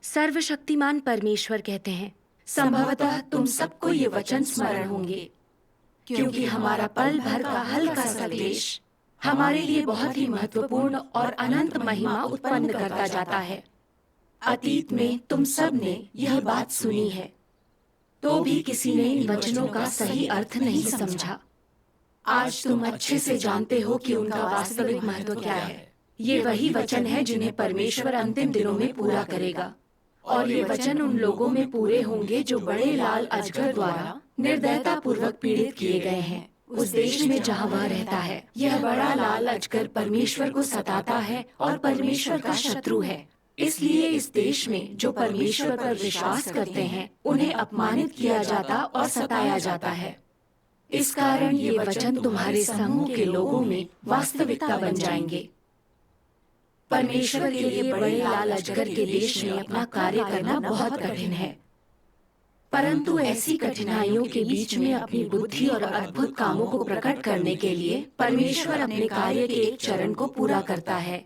सर्वशक्तिमान परमेश्वर कहते हैं, संभवतः तुम सबको ये वचन स्मरण होंगे, क्योंकि हमारा पल भर का हल्का सा क्लेश हमारे लिए बहुत ही महत्वपूर्ण और अनंत महिमा उत्पन्न करता जाता है। अतीत में तुम सब ने यह बात सुनी है, तो भी किसी ने इन वचनों का सही अर्थ नहीं समझा। आज तुम अच्छे से जानते हो कि उनका वास्तविक महत्व क्या है। ये वही वचन है जिन्हें परमेश्वर अंतिम दिनों में पूरा करेगा, और ये वचन उन लोगों में पूरे होंगे जो बड़े लाल अजगर द्वारा निर्दयता पूर्वक पीड़ित किए गए हैं, उस देश में जहाँ वह रहता है। यह बड़ा लाल अजगर परमेश्वर को सताता है और परमेश्वर का शत्रु है। इसलिए इस देश में जो परमेश्वर पर विश्वास करते हैं उन्हें अपमानित किया जाता और सताया जाता है। इस कारण ये वचन तुम्हारे समूह के लोगों में वास्तविकता बन जाएंगे। परमेश्वर के लिए बड़े लाल अजगर के देश में अपना कार्य करना बहुत कठिन है, परंतु ऐसी कठिनाइयों के बीच में अपनी बुद्धि और अद्भुत कामों को प्रकट करने के लिए परमेश्वर अपने कार्य के एक चरण को पूरा करता है।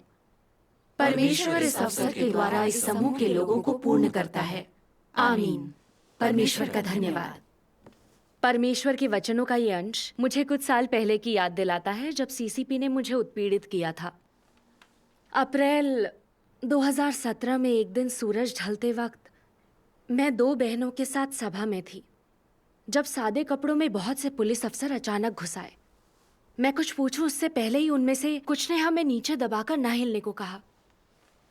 परमेश्वर इस अवसर के द्वारा इस समूह के लोगों को पूर्ण करता है। आमीन। परमेश्वर का धन्यवाद। परमेश्वर के वचनों का ये अंश मुझे कुछ साल पहले की याद दिलाता है, जब सीसीपी ने मुझे उत्पीड़ित किया था। अप्रैल 2017 में एक दिन सूरज ढलते वक्त मैं 2 बहनों के साथ सभा में थी, जब सादे कपड़ों में बहुत से पुलिस अफसर अचानक घुस आए। मैं कुछ पूछूं उससे पहले ही उनमें से कुछ ने हमें नीचे दबाकर ना हिलने को कहा,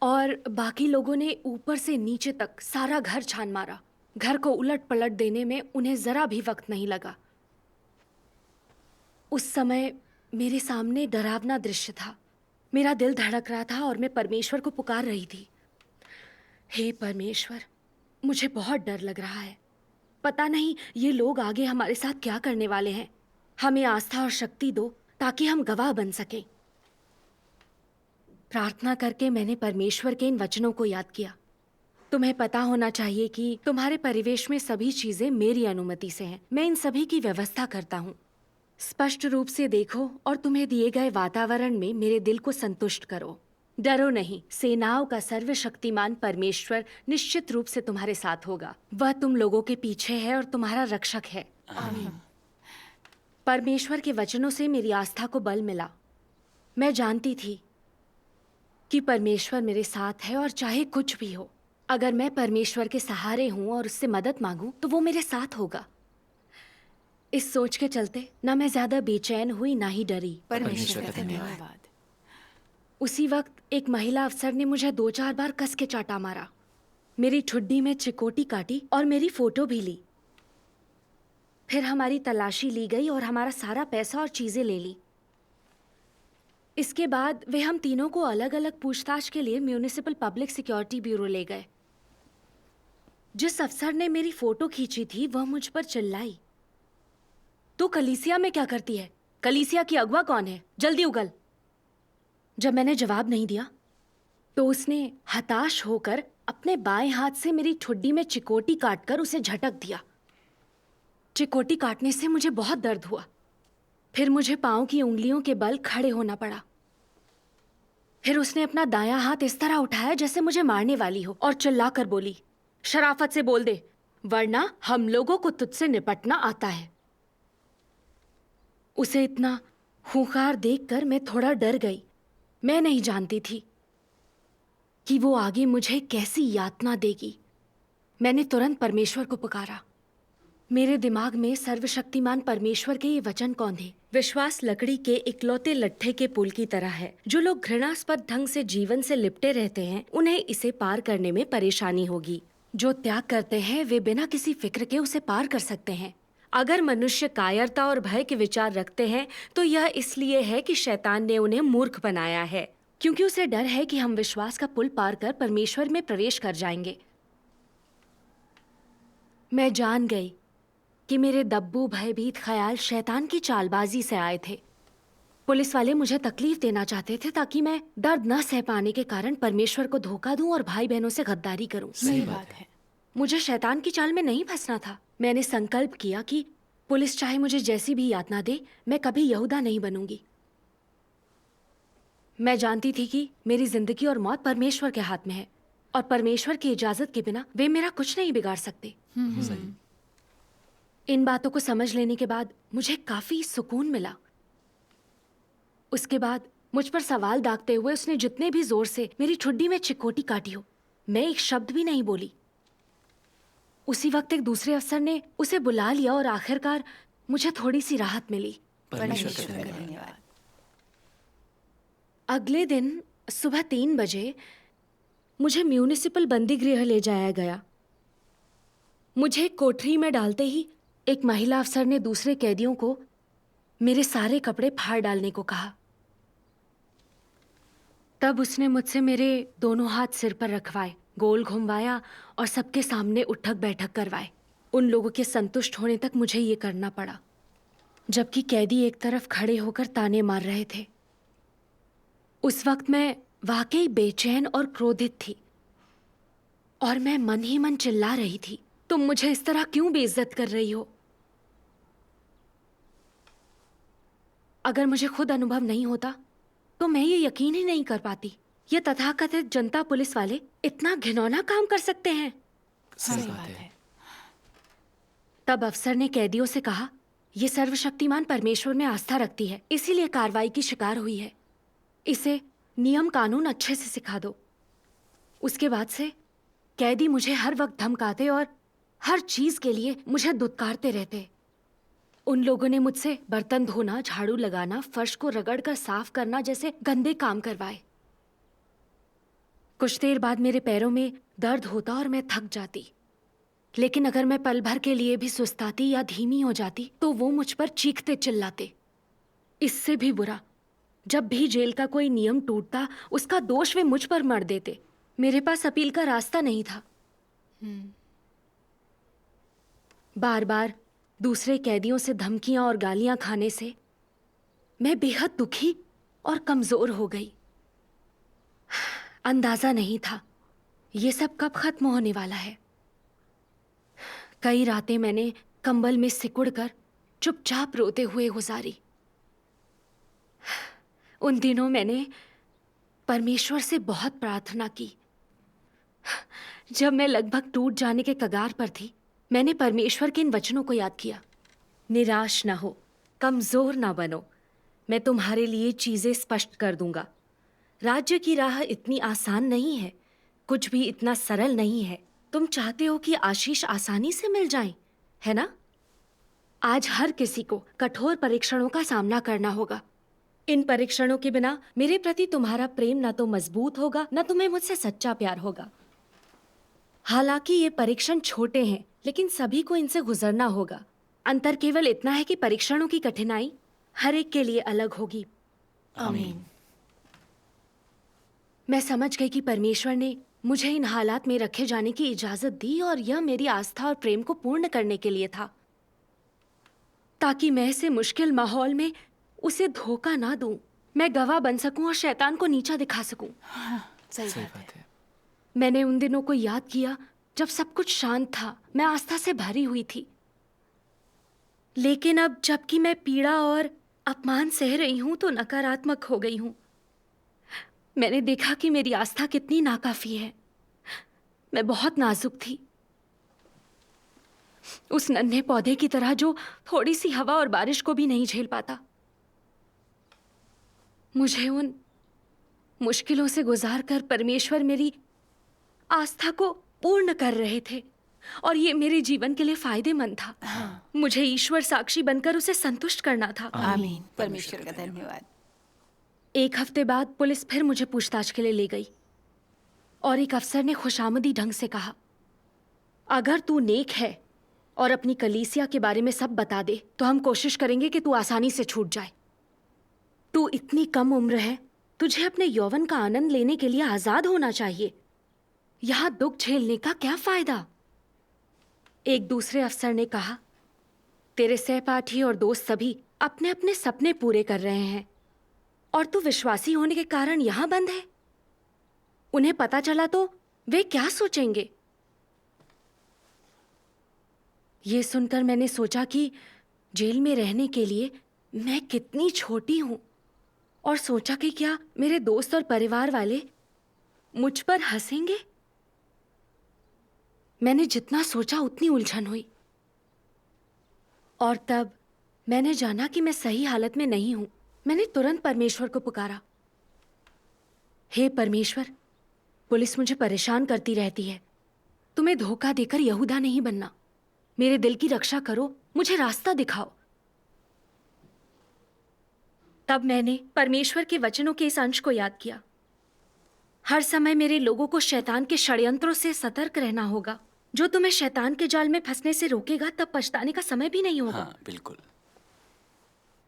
और बाकी लोगों ने ऊपर से नीचे तक सारा घर छान मारा। घर को उलट पलट देने में उन्हें जरा भी वक्त नहीं लगा। उस समय मेरे सामने डरावना दृश्य था। मेरा दिल धड़क रहा था और मैं परमेश्वर को पुकार रही थी, हे परमेश्वर, मुझे बहुत डर लग रहा है। पता नहीं ये लोग आगे हमारे साथ क्या करने वाले हैं। हमें आस्था और शक्ति दो ताकि हम गवाह बन सकें। प्रार्थना करके मैंने परमेश्वर के इन वचनों को याद किया। तुम्हें पता होना चाहिए कि तुम्हारे परिवेश में सभी चीजें मेरी अनुमति से हैं। मैं इन सभी की व्यवस्था करता हूँ। स्पष्ट रूप से देखो और तुम्हें दिए गए वातावरण में मेरे दिल को संतुष्ट करो। डरो नहीं, सेनाओं का सर्वशक्तिमान परमेश्वर निश्चित रूप से तुम्हारे साथ होगा। वह तुम लोगों के पीछे है और तुम्हारा रक्षक है। आमीन। परमेश्वर के वचनों से मेरी आस्था को बल मिला। मैं जानती थी कि परमेश्वर मेरे साथ है, और चाहे कुछ भी हो, अगर मैं परमेश्वर के सहारे हूं और उससे मदद मांगूं तो वो मेरे साथ होगा। इस सोच के चलते ना मैं ज्यादा बेचैन हुई ना ही डरी। परमेश्वर का धन्यवाद। उसी वक्त एक महिला अफसर ने मुझे 2-4 बार कस के चाटा मारा, मेरी ठुड्डी में चिकोटी काटी और मेरी फोटो भी ली। फिर हमारी तलाशी ली गई और हमारा सारा पैसा और चीजें ले ली। इसके बाद वे हम तीनों को अलग अलग पूछताछ के लिए म्यूनिसिपल पब्लिक सिक्योरिटी ब्यूरो ले गए। जिस अफसर ने मेरी फोटो खींची थी वह मुझ पर चिल्लाई, तू कलीसिया में क्या करती है? कलीसिया की अगवा कौन है? जल्दी उगल। जब मैंने जवाब नहीं दिया तो उसने हताश होकर अपने बाएं हाथ से मेरी ठुड्डी में चिकोटी काटकर उसे झटक दिया। चिकोटी काटने से मुझे बहुत दर्द हुआ। फिर मुझे पांव की उंगलियों के बल खड़े होना पड़ा। फिर उसने अपना दायां हाथ इस तरह उठाया जैसे मुझे मारने वाली हो और चिल्लाकर बोली, शराफत से बोल दे, वरना हम लोगों को तुझसे निपटना आता है। उसे इतना खूंखार देखकर मैं थोड़ा डर गई। मैं नहीं जानती थी कि वो आगे मुझे कैसी यातना देगी। मैंने तुरंत परमेश्वर को पुकारा। मेरे दिमाग में सर्वशक्तिमान परमेश्वर के ये वचन कौन थे? विश्वास लकड़ी के इकलौते लट्ठे के पुल की तरह है। जो लोग घृणास्पद ढंग से जीवन से लिपटे रहते हैं उन्हें इसे पार करने में परेशानी होगी। जो त्याग करते हैं वे बिना किसी फिक्र के उसे पार कर सकते हैं। अगर मनुष्य कायरता और भय के विचार रखते हैं तो यह इसलिए है कि शैतान ने उन्हें मूर्ख बनाया है, क्योंकि उसे डर है कि हम विश्वास का पुल पार कर परमेश्वर में प्रवेश कर जाएंगे। मैं जान गई कि मेरे दब्बू भयभीत ख्याल शैतान की चालबाजी से आए थे। पुलिस वाले मुझे तकलीफ देना चाहते थे ताकि मैं दर्द न सह पाने के कारण परमेश्वर को धोखा दूं और भाई बहनों से गद्दारी करूं। सही बात है। मुझे शैतान की चाल में नहीं फंसना था। मैंने संकल्प किया कि पुलिस चाहे मुझे जैसी भी यातना दे, मैं कभी यहूदा नहीं बनूंगी। मैं जानती थी कि मेरी जिंदगी और मौत परमेश्वर के हाथ में है। और परमेश्वर की इजाजत के बिना वे मेरा कुछ नहीं बिगाड़ सकते। सही। इन बातों को समझ लेने के बाद मुझे काफी सुकून मिला। उसके बाद मुझ पर सवाल दागते हुए उसने जितने भी जोर से मेरी ठुड्डी में चिकोटी काटी हो, मैं एक शब्द भी नहीं बोली। उसी वक्त एक दूसरे अफसर ने उसे बुला लिया और आखिरकार मुझे थोड़ी सी राहत मिली। परमेश्वर का परमेश्वर का धन्यवाद। धन्यवाद। अगले दिन सुबह 3 बजे मुझे म्यूनिसिपल बंदी गृह ले जाया गया। मुझे कोठरी में डालते ही एक महिला अफसर ने दूसरे कैदियों को मेरे सारे कपड़े फाड़ डालने को कहा। तब उसने मुझसे मेरे दोनों हाथ सिर पर रखवाए, गोल घुमवाया और सबके सामने उठक बैठक करवाए। उन लोगों के संतुष्ट होने तक मुझे ये करना पड़ा, जबकि कैदी एक तरफ खड़े होकर ताने मार रहे थे। उस वक्त मैं वाकई बेचैन और क्रोधित थी और मैं मन ही मन चिल्ला रही थी, तुम मुझे इस तरह क्यों बेइज्जत कर रही हो? अगर मुझे खुद अनुभव नहीं होता तो मैं ये यकीन ही नहीं कर पाती, ये तथाकथित जनता पुलिस वाले इतना घिनौना काम कर सकते हैं। सही बात है। तब अफसर ने कैदियों से कहा, ये सर्वशक्तिमान परमेश्वर में आस्था रखती है, इसीलिए कार्रवाई की शिकार हुई है। इसे नियम कानून अच्छे से सिखा दो। उसके बाद से कैदी मुझे हर वक्त धमकाते और हर चीज के लिए मुझे दुत्कारते रहते। उन लोगों ने मुझसे बर्तन धोना, झाड़ू लगाना, फर्श को रगड़कर साफ करना जैसे गंदे काम करवाए। कुछ देर बाद मेरे पैरों में दर्द होता और मैं थक जाती, लेकिन अगर मैं पल भर के लिए भी सुस्ताती या धीमी हो जाती तो वो मुझ पर चीखते चिल्लाते। इससे भी बुरा, जब भी जेल का कोई नियम टूटता उसका दोष वे मुझ पर मढ़ देते। मेरे पास अपील का रास्ता नहीं था। बार बार दूसरे कैदियों से धमकियां और गालियां खाने से मैं बेहद दुखी और कमजोर हो गई। अंदाजा नहीं था ये सब कब खत्म होने वाला है। कई रातें मैंने कंबल में सिकुड़कर चुपचाप रोते हुए गुजारी। उन दिनों मैंने परमेश्वर से बहुत प्रार्थना की। जब मैं लगभग टूट जाने के कगार पर थी, मैंने परमेश्वर के इन वचनों को याद किया। निराश ना हो, कमजोर ना बनो, मैं तुम्हारे लिए चीजें स्पष्ट कर दूंगा। राज्य की राह इतनी आसान नहीं है, कुछ भी इतना सरल नहीं है। तुम चाहते हो कि आशीष आसानी से मिल जाए, है ना? आज हर किसी को कठोर परीक्षणों का सामना करना होगा। इन परीक्षणों के बिना मेरे प्रति तुम्हारा प्रेम ना तो मजबूत होगा, ना तुम्हें मुझसे सच्चा प्यार होगा। हालांकि ये परीक्षण छोटे हैं, लेकिन सभी को इनसे गुजरना होगा। अंतर केवल इतना है कि परीक्षणों की कठिनाई हर एक के लिए अलग होगी। आमीन। मैं समझ गई कि परमेश्वर ने मुझे इन हालात में रखे जाने की इजाजत दी और यह मेरी आस्था और प्रेम को पूर्ण करने के लिए था, ताकि मैं ऐसे मुश्किल माहौल में उसे धोखा ना दूं। मैं गवाह बन सकूं और शैतान को नीचा दिखा सकूं। सही सही बात है। बात है। मैंने उन दिनों को याद किया जब सब कुछ शांत था, मैं आस्था से भरी हुई थी। लेकिन अब जबकि मैं पीड़ा और अपमान सह रही हूं तो नकारात्मक हो गई हूं। मैंने देखा कि मेरी आस्था कितनी नाकाफी है। मैं बहुत नाजुक थी, उस नन्हे पौधे की तरह जो थोड़ी सी हवा और बारिश को भी नहीं झेल पाता। मुझे उन मुश्किलों से गुजार कर परमेश्वर मेरी आस्था को पूर्ण कर रहे थे और ये मेरे जीवन के लिए फायदेमंद था। मुझे ईश्वर साक्षी बनकर उसे संतुष्ट करना था। आमीन। परमेश्वर का धन्यवाद। एक हफ्ते बाद पुलिस फिर मुझे पूछताछ के लिए ले गई और एक अफसर ने खुशामदी ढंग से कहा, अगर तू नेक है और अपनी कलीसिया के बारे में सब बता दे तो हम कोशिश करेंगे कि तू आसानी से छूट जाए। तू इतनी कम उम्र है, तुझे अपने यौवन का आनंद लेने के लिए आजाद होना चाहिए। यहां दुख झेलने का क्या फायदा? एक दूसरे अफसर ने कहा, तेरे सहपाठी और दोस्त सभी अपने अपने सपने पूरे कर रहे हैं और तू विश्वासी होने के कारण यहां बंद है। उन्हें पता चला तो वे क्या सोचेंगे? ये सुनकर मैंने सोचा कि जेल में रहने के लिए मैं कितनी छोटी हूं और सोचा कि क्या मेरे दोस्त और परिवार वाले मुझ पर हंसेंगे मैंने जितना सोचा उतनी उलझन हुई। और तब मैंने जाना कि मैं सही हालत में नहीं हूं। मैंने तुरंत परमेश्वर को पुकारा, हे परमेश्वर, पुलिस मुझे परेशान करती रहती है। तुम्हें धोखा देकर यहूदा नहीं बनना। मेरे दिल की रक्षा करो, मुझे रास्ता दिखाओ। तब मैंने परमेश्वर के वचनों के इस अंश को याद किया, हर समय मेरे लोगों को शैतान के षड्यंत्रों से सतर्क रहना होगा। जो तुम्हें शैतान के जाल में फंसने से रोकेगा, तब पछताने का समय भी नहीं होगा। हाँ, बिल्कुल।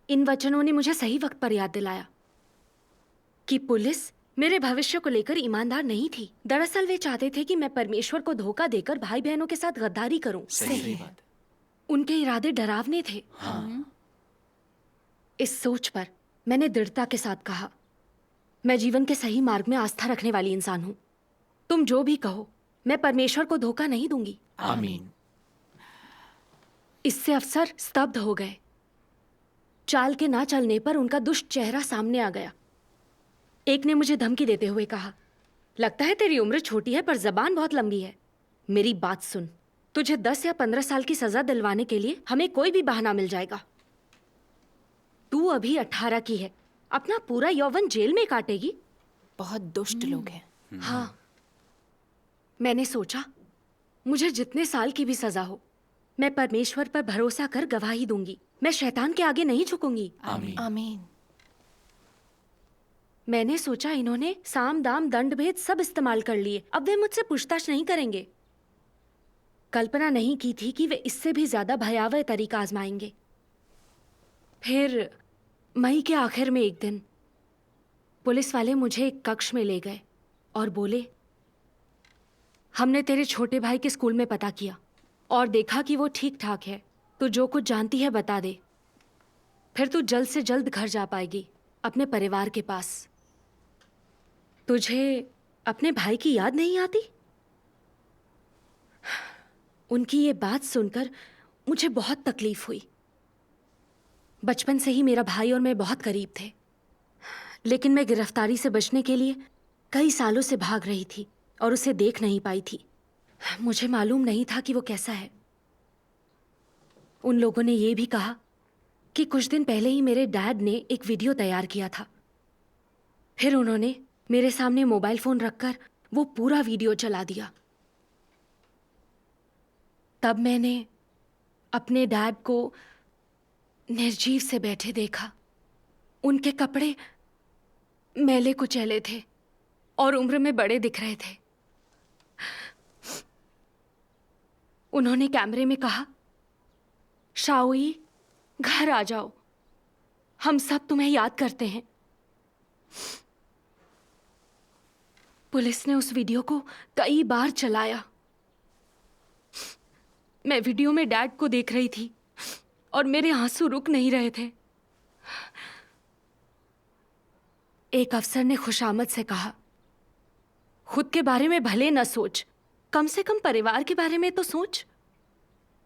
इन वचनों ने मुझे सही वक्त पर याद दिलाया कि पुलिस मेरे भविष्य को लेकर ईमानदार नहीं थी। दरअसल वे चाहते थे कि मैं परमेश्वर को धोखा देकर भाई बहनों के साथ गद्दारी करूं। सही बात। उनके इरादे डरावने थे। हाँ। इस सोच पर मैंने दृढ़ता के साथ कहा, मैं जीवन के सही मार्ग में आस्था रखने वाली इंसान हूं। तुम जो भी कहो, मैं परमेश्वर को धोखा नहीं दूंगी। आमीन। इससे अफसर स्तब्ध हो गए। चाल के ना चलने पर उनका दुष्ट चेहरा सामने आ गया। एक ने मुझे धमकी देते हुए कहा, लगता है तेरी उम्र छोटी है पर जबान बहुत लंबी है। मेरी बात सुन, तुझे 10 या 15 साल की सजा दिलवाने के लिए हमें कोई भी बहाना मिल जाएगा। तू अभी 18 की है, अपना पूरा यौवन जेल में काटेगी। बहुत दुष्ट लोग हैं। हाँ, मैंने सोचा, मुझे जितने साल की भी सजा हो, मैं परमेश्वर पर भरोसा कर गवाही दूंगी। मैं शैतान के आगे नहीं झुकूंगी। आमीन। आमीन। मैंने सोचा, इन्होंने साम दाम दंड भेद सब इस्तेमाल कर लिए, अब वे मुझसे पूछताछ नहीं करेंगे। कल्पना नहीं की थी कि वे इससे भी ज्यादा भयावह तरीका आजमाएंगे। फिर मई के आखिर में एक दिन पुलिस वाले मुझे एक कक्ष में ले गए और बोले, हमने तेरे छोटे भाई के स्कूल में पता किया और देखा कि वो ठीक ठाक है। तू जो कुछ जानती है बता दे, फिर तू जल्द से जल्द घर जा पाएगी, अपने परिवार के पास। तुझे अपने भाई की याद नहीं आती? उनकी ये बात सुनकर मुझे बहुत तकलीफ हुई। बचपन से ही मेरा भाई और मैं बहुत करीब थे, लेकिन मैं गिरफ्तारी से बचने के लिए कई सालों से भाग रही थी और उसे देख नहीं पाई थी। मुझे मालूम नहीं था कि वो कैसा है। उन लोगों ने ये भी कहा कि कुछ दिन पहले ही मेरे डैड ने एक वीडियो तैयार किया था। फिर उन्होंने मेरे सामने मोबाइल फोन रखकर वो पूरा वीडियो चला दिया। तब मैंने अपने डैड को निर्जीव से बैठे देखा। उनके कपड़े मैले कुचैले थे और उम्र में बड़े दिख रहे थे। उन्होंने कैमरे में कहा, शाओई, घर आ जाओ, हम सब तुम्हें याद करते हैं। पुलिस ने उस वीडियो को कई बार चलाया। मैं वीडियो में डैड को देख रही थी और मेरे आंसू रुक नहीं रहे थे। एक अफसर ने खुशामद से कहा, खुद के बारे में भले न सोच, कम से कम परिवार के बारे में तो सोच।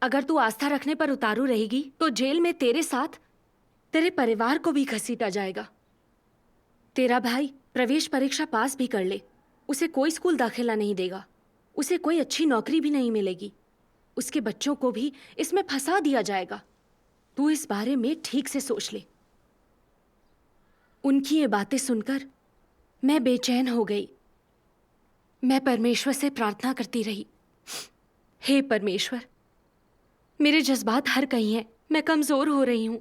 अगर तू आस्था रखने पर उतारू रहेगी तो जेल में तेरे साथ तेरे परिवार को भी घसीटा जाएगा। तेरा भाई प्रवेश परीक्षा पास भी कर ले, उसे कोई स्कूल दाखिला नहीं देगा, उसे कोई अच्छी नौकरी भी नहीं मिलेगी, उसके बच्चों को भी इसमें फंसा दिया जाएगा। तू इस बारे में ठीक से सोच ले। उनकी ये बातें सुनकर मैं बेचैन हो गई। मैं परमेश्वर से प्रार्थना करती रही, हे परमेश्वर, मेरे जज्बात हर कहीं हैं, मैं कमजोर हो रही हूं।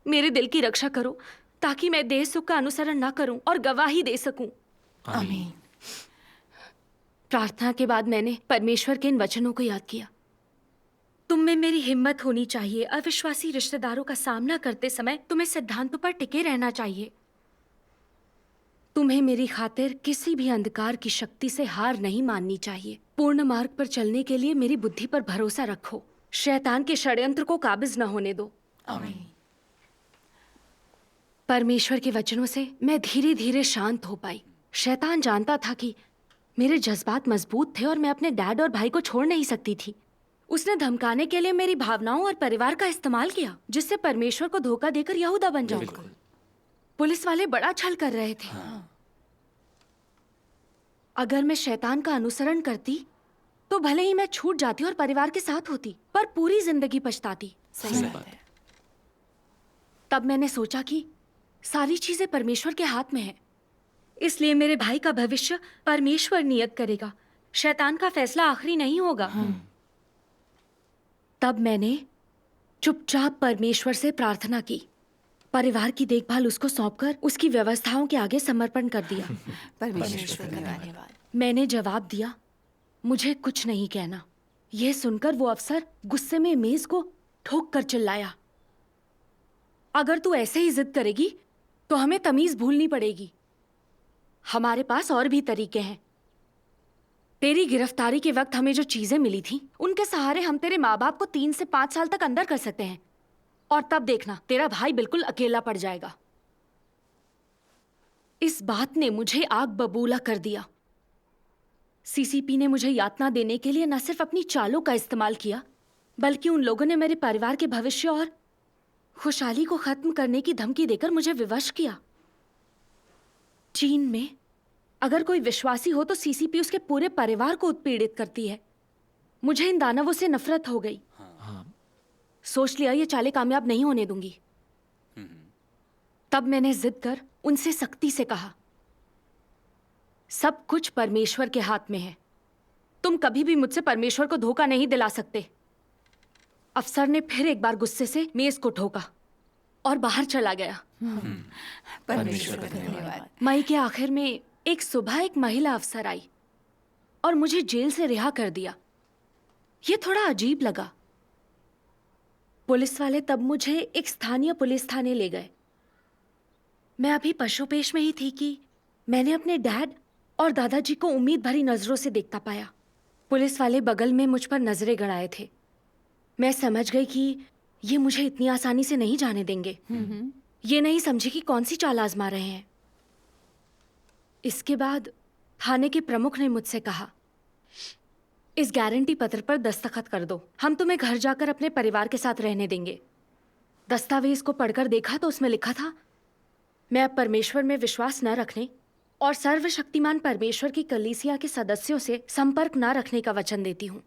मेरे दिल की रक्षा करो ताकि मैं देह सुख का अनुसरण ना करूं और गवाही दे सकूं। आमीन। प्रार्थना के बाद मैंने परमेश्वर के इन वचनों को याद किया। तुम में मेरी हिम्मत होनी चाहिए। अविश्वासी रिश्तेदारों का सामना करते समय तुम्हें सिद्धांतों पर टिके रहना चाहिए। तुम्हें मेरी खातिर किसी भी अंधकार की शक्ति से हार नहीं माननी चाहिए। पूर्ण मार्ग पर चलने के लिए मेरी बुद्धि पर भरोसा रखो। शैतान के षड्यंत्र को काबिज न होने दो। आमीन। परमेश्वर के वचनों से मैं धीरे धीरे शांत हो पाई। शैतान जानता था कि मेरे जज्बात मजबूत थे और मैं अपने डैड और भाई को छोड़ नहीं सकती थी। उसने धमकाने के लिए मेरी भावनाओं और परिवार का इस्तेमाल किया, जिससे परमेश्वर को धोखा देकर यहूदा बन जाऊं। पुलिस वाले बड़ा छल कर रहे थे। अगर मैं शैतान का अनुसरण करती तो भले ही मैं छूट जाती और परिवार के साथ होती, पर पूरी जिंदगी पछताती। सही बात है। तब मैंने सोचा कि सारी चीजें परमेश्वर के हाथ में है, इसलिए मेरे भाई का भविष्य परमेश्वर नियत करेगा। शैतान का फैसला आखिरी नहीं होगा। तब मैंने चुपचाप परमेश्वर से प्रार्थना की, परिवार की देखभाल उसको सौंपकर उसकी व्यवस्थाओं के आगे समर्पण कर दिया। परमेश्वर का धन्यवाद। मैंने जवाब दिया, मुझे कुछ नहीं कहना। यह सुनकर वो अफसर गुस्से में मेज को ठोक कर चिल्लाया, अगर तू ऐसे ही जिद करेगी तो हमें तमीज भूलनी पड़ेगी। हमारे पास और भी तरीके हैं। तेरी गिरफ्तारी के वक्त हमें जो चीजें मिली थी, उनके सहारे हम तेरे माँ बाप को 3 से 5 साल तक अंदर कर सकते हैं, और तब देखना तेरा भाई बिल्कुल अकेला पड़ जाएगा। इस बात ने मुझे आग बबूला कर दिया। सीसीपी ने मुझे यातना देने के लिए न सिर्फ अपनी चालों का इस्तेमाल किया, बल्कि उन लोगों ने मेरे परिवार के भविष्य और खुशहाली को खत्म करने की धमकी देकर मुझे विवश किया। चीन में अगर कोई विश्वासी हो तो सीसीपी उसके पूरे परिवार को उत्पीड़ित करती है। मुझे इन दानवों से नफरत हो गई। सोच लिया ये चालें कामयाब नहीं होने दूंगी। तब मैंने जिद कर उनसे सख्ती से कहा, सब कुछ परमेश्वर के हाथ में है। तुम कभी भी मुझसे परमेश्वर को धोखा नहीं दिला सकते। अफसर ने फिर एक बार गुस्से से मेज को ठोका और बाहर चला गया। परमेश्वर का धन्यवाद। मई के आखिर में एक सुबह एक महिला अफसर आई और मुझे जेल से रिहा कर दिया। ये थोड़ा अजीब लगा। पुलिस वाले तब मुझे एक स्थानीय पुलिस थाने ले गए। मैं अभी पशुपेश में ही थी कि मैंने अपने डैड और दादाजी को उम्मीद भरी नजरों से देखता पाया। पुलिस वाले बगल में मुझ पर नजरें गड़ाए थे। मैं समझ गई कि ये मुझे इतनी आसानी से नहीं जाने देंगे। ये नहीं समझी कि कौन सी चाल आजमा रहे हैं। इसके बाद थाने के प्रमुख ने मुझसे कहा, इस गारंटी पत्र पर दस्तखत कर दो, हम तुम्हें घर जाकर अपने परिवार के साथ रहने देंगे। दस्तावेज को पढ़कर देखा तो उसमें लिखा था, मैं अब परमेश्वर में विश्वास न रखने और सर्वशक्तिमान परमेश्वर की कलीसिया के सदस्यों से संपर्क न रखने का वचन देती हूँ,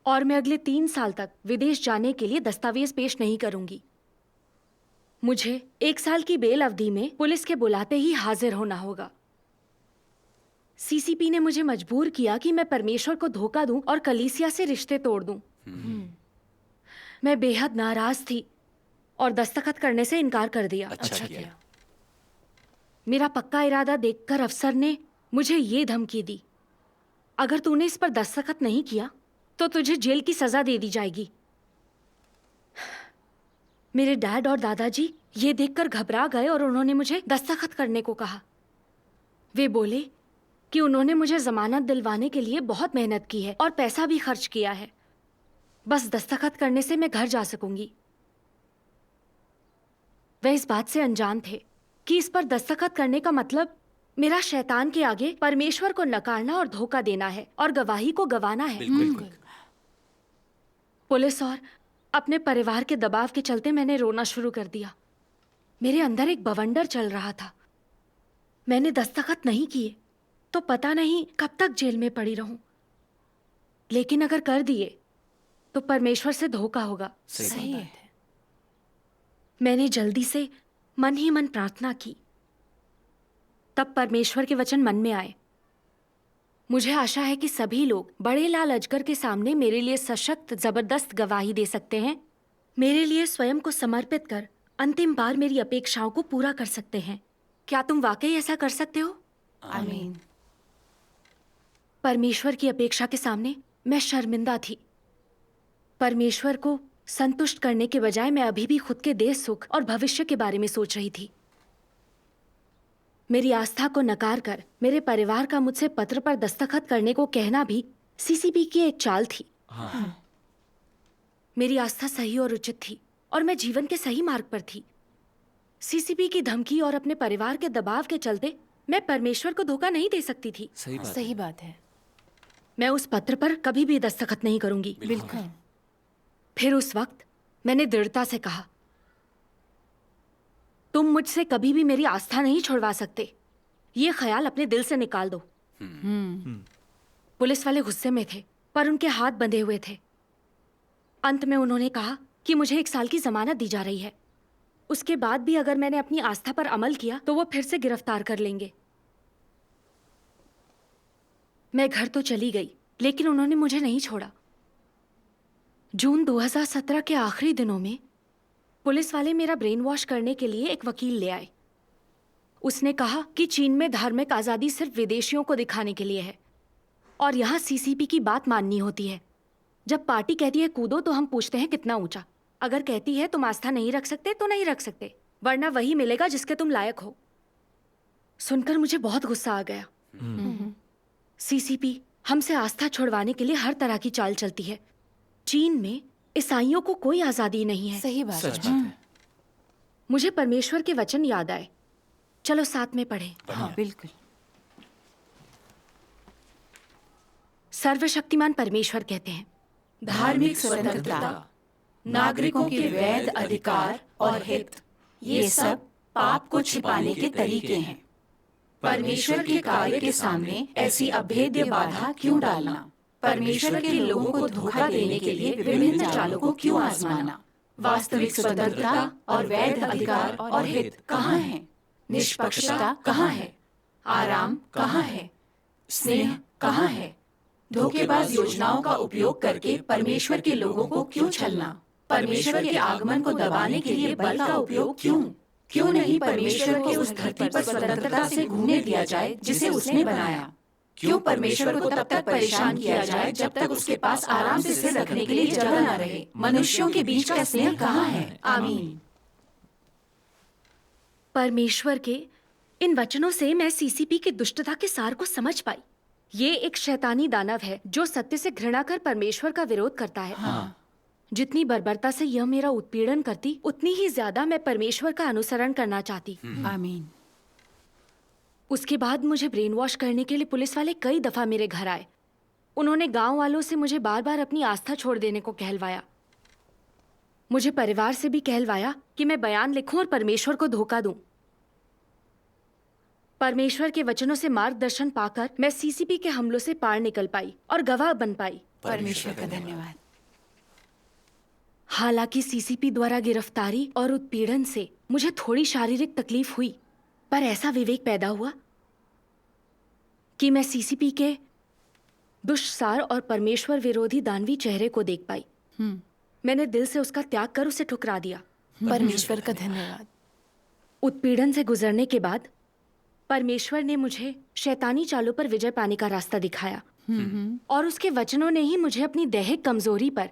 और मैं अगले 3 साल तक विदेश जाने के लिए दस्तावेज पेश नहीं करूंगी। मुझे 1 साल की बेल अवधि में पुलिस के बुलाते ही हाजिर होना होगा। सीसीपी ने मुझे मजबूर किया कि मैं परमेश्वर को धोखा दूं और कलीसिया से रिश्ते तोड़ दूं। मैं बेहद नाराज थी और दस्तखत करने से इनकार कर दिया। अच्छा किया। मेरा पक्का इरादा देखकर अफसर ने मुझे ये धमकी दी, अगर तूने इस पर दस्तखत नहीं किया तो तुझे जेल की सजा दे दी जाएगी। मेरे डैड और दादाजी ये देखकर घबरा गए और उन्होंने मुझे दस्तखत करने को कहा। वे बोले कि उन्होंने मुझे जमानत दिलवाने के लिए बहुत मेहनत की है और पैसा भी खर्च किया है, बस दस्तखत करने से मैं घर जा सकूंगी। वे इस बात से अनजान थे कि इस पर दस्तखत करने का मतलब मेरा शैतान के आगे परमेश्वर को नकारना और धोखा देना है और गवाही को गंवाना है। बिल्कुल। पुलिस और अपने परिवार के दबाव के चलते मैंने रोना शुरू कर दिया। मेरे अंदर एक बवंडर चल रहा था। मैंने दस्तखत नहीं किए तो पता नहीं कब तक जेल में पड़ी रहूं, लेकिन अगर कर दिए तो परमेश्वर से धोखा होगा। सही है। मैंने जल्दी से मन ही मन प्रार्थना की। तब परमेश्वर के वचन मन में आए। मुझे आशा है कि सभी लोग बड़े लाल अजगर के सामने मेरे लिए सशक्त जबरदस्त गवाही दे सकते हैं, मेरे लिए स्वयं को समर्पित कर अंतिम बार मेरी अपेक्षाओं को पूरा कर सकते हैं। क्या तुम वाकई ऐसा कर सकते हो? आमीन। परमेश्वर की अपेक्षा के सामने मैं शर्मिंदा थी। परमेश्वर को संतुष्ट करने के बजाय मैं अभी भी खुद के देश सुख और भविष्य के बारे में सोच रही थी। मेरी आस्था को नकार कर मेरे परिवार का मुझसे पत्र पर दस्तखत करने को कहना भी सीसीपी की एक चाल थी। मेरी आस्था सही और उचित थी और मैं जीवन के सही मार्ग पर थी। सीसीपी की धमकी और अपने परिवार के दबाव के चलते मैं परमेश्वर को धोखा नहीं दे सकती थी। सही बात है। मैं उस पत्र पर कभी भी दस्तखत नहीं करूंगी। बिल्कुल। फिर उस वक्त मैंने दृढ़ता से कहा, तुम मुझसे कभी भी मेरी आस्था नहीं छुड़वा सकते। ये ख्याल अपने दिल से निकाल दो। पुलिस वाले गुस्से में थे, पर उनके हाथ बंधे हुए थे। अंत में उन्होंने कहा कि मुझे 1 साल की जमानत दी जा रही है। उसके बाद भी अगर मैंने अपनी आस्था पर अमल किया तो वो फिर से गिरफ्तार कर लेंगे। मैं घर तो चली गई, लेकिन उन्होंने मुझे नहीं छोड़ा। जून 2017 के आखिरी दिनों में पुलिस वाले मेरा ब्रेन वॉश करने के लिए एक वकील ले आए। उसने कहा कि चीन में धार्मिक आज़ादी सिर्फ विदेशियों को दिखाने के लिए है और यहाँ सीसीपी की बात माननी होती है। जब पार्टी कहती है कूदो तो हम पूछते हैं कितना ऊंचा। अगर कहती है तुम आस्था नहीं रख सकते तो नहीं रख सकते, वरना वही मिलेगा जिसके तुम लायक हो। सुनकर मुझे बहुत गुस्सा आ गया। सीसीपी हमसे आस्था छुड़वाने के लिए हर तरह की चाल चलती है। चीन में ईसाइयों को कोई आजादी नहीं है। सही बात सच है। बात है। मुझे परमेश्वर के वचन याद आए। चलो साथ में पढ़ें। हाँ बिल्कुल। सर्वशक्तिमान परमेश्वर कहते हैं, धार्मिक स्वतंत्रता, नागरिकों के वैध अधिकार और हित, ये सब पाप को छिपाने के तरीके हैं। परमेश्वर के कार्य के सामने ऐसी अभेद्य बाधा क्यों डालना? परमेश्वर के लोगों को धोखा देने के लिए विभिन्न चालों को क्यों आजमाना? वास्तविक स्वतंत्रता और वैध अधिकार और हित कहाँ है? निष्पक्षता कहाँ है? आराम कहाँ है? स्नेह कहाँ है? धोखेबाज योजनाओं का उपयोग करके परमेश्वर के लोगों को क्यों छलना? परमेश्वर के आगमन को दबाने के लिए बल का उपयोग क्यों? क्यों नहीं परमेश्वर को उस धरती पर स्वतंत्रता से घूमने दिया जाए जिसे उसने बनाया? क्यों परमेश्वर को तब तक परेशान किया जाए जब तक उसके पास आराम से सिर रखने के लिए जगह न रहे? मनुष्यों के बीच का स्नेह कहाँ है? आमीन। परमेश्वर के इन वचनों से मैं सीसीपी की दुष्टता के सार को समझ पाई। ये एक शैतानी दानव है जो सत्य से घृणा कर परमेश्वर का विरोध करता है। हाँ। जितनी बर्बरता से यह मेरा उत्पीड़न करती, उतनी ही ज्यादा मैं परमेश्वर का अनुसरण करना चाहती। आमीन। उसके बाद मुझे ब्रेन वॉश करने के लिए पुलिस वाले कई दफा मेरे घर आए। उन्होंने गांव वालों से मुझे बार बार अपनी आस्था छोड़ देने को कहलवाया। मुझे परिवार से भी कहलवाया कि मैं बयान लिखूं और परमेश्वर को धोखा दूं। परमेश्वर के वचनों से मार्गदर्शन पाकर मैं सीसीपी के हमलों से पार निकल पाई और गवाह बन पाई। परमेश्वर का धन्यवाद। हालांकि सीसीपी द्वारा गिरफ्तारी और उत्पीड़न से मुझे थोड़ी शारीरिक तकलीफ हुई, पर ऐसा विवेक पैदा हुआ कि मैं सीसीपी के दुष्सार और परमेश्वर विरोधी दानवी चेहरे को देख पाई। मैंने दिल से उसका त्याग कर उसे ठुकरा दिया। परमेश्वर का धन्यवाद। उत्पीड़न से गुजरने के बाद परमेश्वर ने मुझे शैतानी चालों पर विजय पाने का रास्ता दिखाया और उसके वचनों ने ही मुझे अपनी दैहिक कमजोरी पर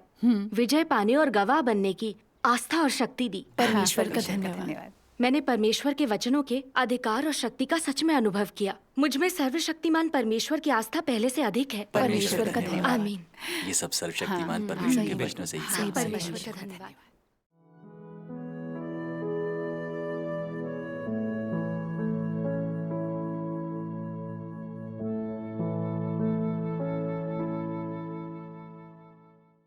विजय पाने और गवाह बनने की आस्था और शक्ति दी। परमेश्वर का धन्यवाद। मैंने परमेश्वर के वचनों के अधिकार और शक्ति का सच में अनुभव किया। मुझ में सर्वशक्तिमान परमेश्वर की आस्था पहले से अधिक है। परमेश्वर का धन्यवाद। आमीन। ये सब सर्वशक्तिमान परमेश्वर के वचनों से ही परमेश्वर का धन्यवाद।